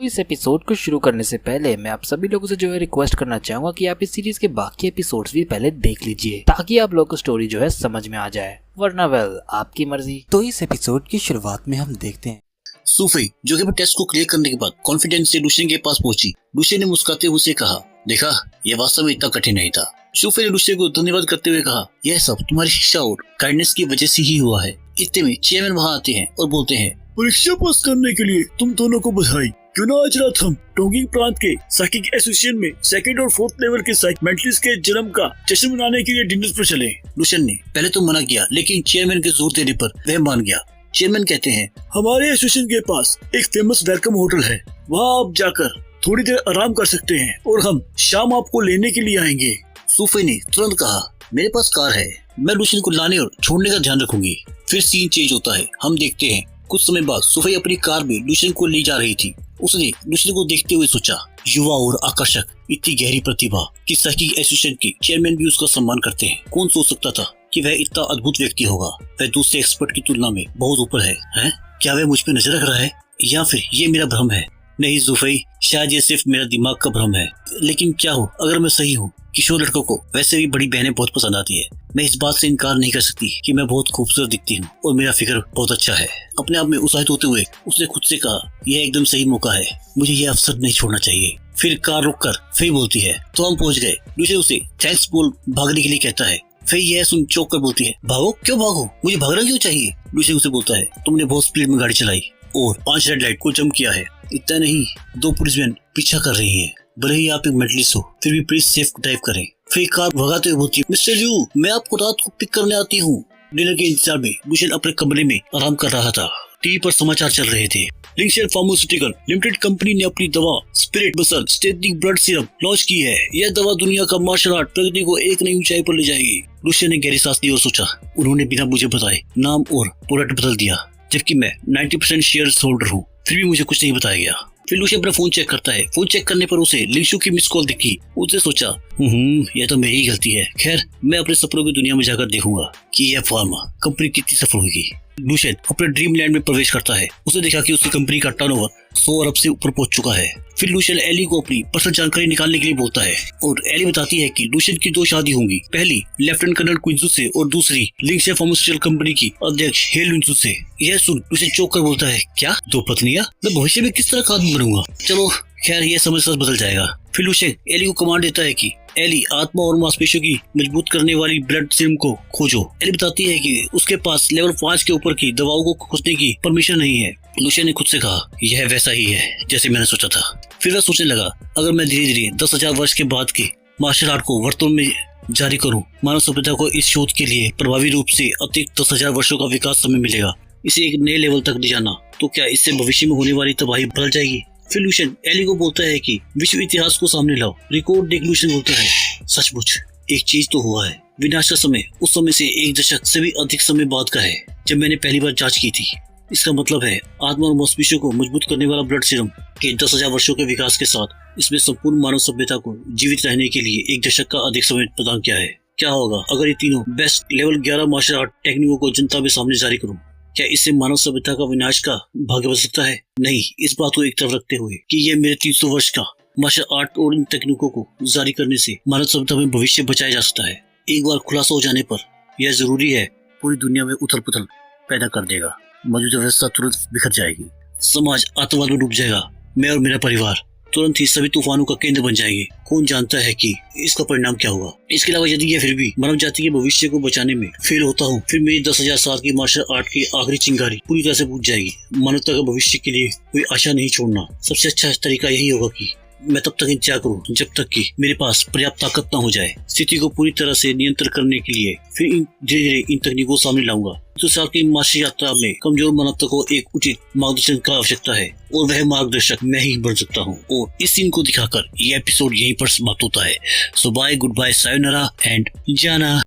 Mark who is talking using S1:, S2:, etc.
S1: तो इस एपिसोड को शुरू करने से पहले मैं आप सभी लोगों से जो है रिक्वेस्ट करना चाहूंगा कि आप इस सीरीज के बाकी एपिसोड्स भी पहले देख लीजिए ताकि आप लोगों को स्टोरी जो है समझ में आ जाए, वरना वेल आपकी मर्जी।
S2: तो इस एपिसोड की शुरुआत में हम देखते हैं
S3: सूफी जो कि टेस्ट को क्लियर करने के बाद कॉन्फिडेंस से लुशियन के पास पहुंची। लुशियन ने मुस्कुराते हुए उसे कहा, देखा यह वास्तव में इतना कठिन नहीं था। सूफी ने लुशियन को धन्यवाद करते हुए कहा, यह सब तुम्हारी शिक्षा और काइंडनेस की वजह से ही हुआ है। इतने में चेयरमैन वहाँ आते हैं और बोलते हैं,
S4: परीक्षा पास करने के लिए तुम दोनों को बधाई। क्यों ना आज रात हम टोंगिंग प्रांत के साइकिक एसोसिएशन में सेकंड और फोर्थ लेवल के साइकिमेंटलिस्ट के जन्म का जश्न मनाने के लिए डिनर पर चले।
S3: लुशियन ने पहले तो मना किया, लेकिन चेयरमैन के जोर देने पर वह मान गया। चेयरमैन कहते हैं,
S4: हमारे एसोसिएशन के पास एक फेमस वेलकम होटल है, वहाँ आप जाकर थोड़ी देर आराम कर सकते हैं और हम शाम आपको लेने के लिए आएंगे।
S3: सूफी ने तुरंत कहा, मेरे पास कार है, मैं लुशियन को लाने और छोड़ने का ध्यान रखूंगी। फिर सीन चेंज होता है। हम देखते हैं कुछ समय बाद सूफी अपनी कार में लुशियन को ले जा रही थी। उसने लुशियन को देखते हुए सोचा, युवा और आकर्षक, इतनी गहरी प्रतिभा कि साइकिक एसोसिएशन के चेयरमैन भी उसका सम्मान करते हैं। कौन सोच सकता था कि वह इतना अद्भुत व्यक्ति होगा। वह दूसरे एक्सपर्ट की तुलना में बहुत ऊपर है, हैं? क्या वह मुझ पर नजर रख रहा है या फिर ये मेरा भ्रम है? नहीं सूफी, शायद ये सिर्फ मेरा दिमाग का भ्रम है। लेकिन क्या हो अगर मैं सही हूँ? किशोर लड़कों को वैसे भी बड़ी बहनें बहुत पसंद आती है। मैं इस बात से इनकार नहीं कर सकती कि मैं बहुत खूबसूरत दिखती हूँ और मेरा फिगर बहुत अच्छा है। अपने आप में उत्साहित होते हुए उसने खुद से कहा, यह एकदम सही मौका है, मुझे यह अवसर नहीं छोड़ना चाहिए। फिर कार रुककर फिर बोलती है, तो हम पहुंच गए। लुशियन उसे थैंक्स बोल भागने के लिए कहता है। फिर यह सुन चौंक कर बोलती है, भागो? क्यों भागो? मुझे भागना क्यों चाहिए? लुशियन उसे बोलता है, तुमने बहुत स्पीड में गाड़ी चलाई और 5 रेड लाइट को जंप किया है। इतना नहीं, 2 पुलिसमैन पीछा कर रही हैं। भले ही आप एक मेडलिस्ट हो, फिर भी प्लीज सेफ ड्राइव करें। फिर कार भगाते हुए बोलती है, मिस्टर यू, मैं आपको रात को पिक करने आती हूँ। डिनर के इंतजार में लुशियन अपने कमरे में आराम कर रहा था। टीवी पर समाचार चल रहे थे। लिंकशेयर फार्मास्यूटिकल लिमिटेड कंपनी ने अपनी दवा spirit muscle straightening blood serum launch की है। यह दवा दुनिया का मार्शल आर्ट प्रगति को एक नई ऊंचाई पर ले जाएगी। लुशियन ने गहरी सांस ली और सोचा, उन्होंने बिना मुझे बताए नाम और प्रोडक्ट बदल दिया, जबकि मैं 90% शेयर होल्डर हूँ, फिर भी मुझे कुछ नहीं बताया गया। फिर लुशियन अपना फोन चेक करता है। फोन चेक करने पर उसे लिंशु की मिस कॉल दिखी। उसने सोचा, यह तो मेरी गलती है। खैर, मैं अपने सपनों की दुनिया में जाकर देखूंगा कि यह फार्मा कंपनी कितनी सफल होगी। लुशियन अपने ड्रीम लैंड में प्रवेश करता है। उसने देखा कि उसकी कंपनी का टर्नओवर 100 अरब से ऊपर पहुंच चुका है। फिर लुशियन एली को अपनी पर्सनल जानकारी निकालने के लिए बोलता है और एली बताती है कि लुशियन की 2 शादी होंगी, पहली लेफ्टिनेंट कर्नल क्विंसू से और दूसरी लिंकशेयर फार्मास्यूटिकल कंपनी की अध्यक्ष हेल विंसू से। यह सुन लुशियन चौंक कर बोलता है, क्या 2 पत्नियां? मैं भविष्य में किस तरह का आदमी बनूंगा? चलो खैर, यह समझ बदल जाएगा। फिर लुशियन एली को कमांड देता है कि एली, आत्मा और मांसपेशियों की मजबूत करने वाली ब्लड सीरम को खोजो। एली बताती है कि उसके पास लेवल 5 के ऊपर की दवाओं को खोजने की परमिशन नहीं है। लुशियन ने खुद से कहा, यह वैसा ही है जैसे मैंने सोचा था। फिर वह सोचने लगा, अगर मैं धीरे धीरे 10,000 वर्ष के बाद के मार्शल आर्ट को वर्तमान में जारी करूं, मानव सभ्यता को इस शोध के लिए प्रभावी रूप से अतिरिक्त 10,000 वर्षों का विकास समय मिलेगा। इसे एक नए लेवल तक ले जाना, तो क्या इससे भविष्य में होने वाली तबाही बदल जाएगी? फिर लुशियन एली को बोलता है कि विश्व इतिहास को सामने लाओ। रिकॉर्ड देख लुशियन बोलता है, सचमुच एक चीज तो हुआ है। विनाश का समय उस समय से 1 दशक से भी अधिक समय बाद का है जब मैंने पहली बार जांच की थी। इसका मतलब है आत्मा और मांसपेशियों को मजबूत करने वाला ब्लड सीरम के 10,000 वर्षों के विकास के साथ इसमें संपूर्ण मानव सभ्यता को जीवित रहने के लिए 1 दशक का अधिक समय प्रदान किया है। क्या होगा अगर ये तीनों बेस्ट लेवल 11 मार्शल आर्ट टेक्निकों को जनता में सामने जारी करूं? क्या इससे मानव सभ्यता का विनाश का भाग्य बदल सकता है? नहीं, इस बात को एक तरफ रखते हुए कि ये मेरे 300 वर्ष का मार्शल आर्ट और इन तकनीकों को जारी करने से मानव सभ्यता में भविष्य बचाया जा सकता है। एक बार खुलासा हो जाने पर यह जरूरी है पूरी दुनिया में उथल पुथल पैदा कर देगा। मौजूदा व्यवस्था तुरंत बिखर जाएगी, समाज आतंकवाद में डूब जाएगा, मैं और मेरा परिवार तुरंत ही सभी तूफानों का केंद्र बन जाएंगे। कौन जानता है कि इसका परिणाम क्या होगा? इसके अलावा यदि यह फिर भी मानव जाति के भविष्य को बचाने में फेल होता हूँ, फिर मेरी 10,000 साल की मार्शल आर्ट की आखिरी चिंगारी पूरी तरह से बुझ जाएगी। मानवता का भविष्य के लिए कोई आशा नहीं छोड़ना। सबसे अच्छा तरीका यही होगा कि मैं तब तक इंतजार करूं जब तक कि मेरे पास पर्याप्त ताकत न हो जाए। स्थिति को पूरी तरह से नियंत्रण करने के लिए फिर धीरे धीरे इन तकनीकों को सामने लाऊंगा। तो साल की मार्शल यात्रा में कमजोर मानवता को एक उचित मार्गदर्शन का आवश्यकता है और वह मार्गदर्शक मैं ही बन सकता हूँ। और इस सीन को दिखाकर यह एपिसोड यहीं पर समाप्त होता है। सो बाय, गुड बाय, सायोनारा एंड जाना।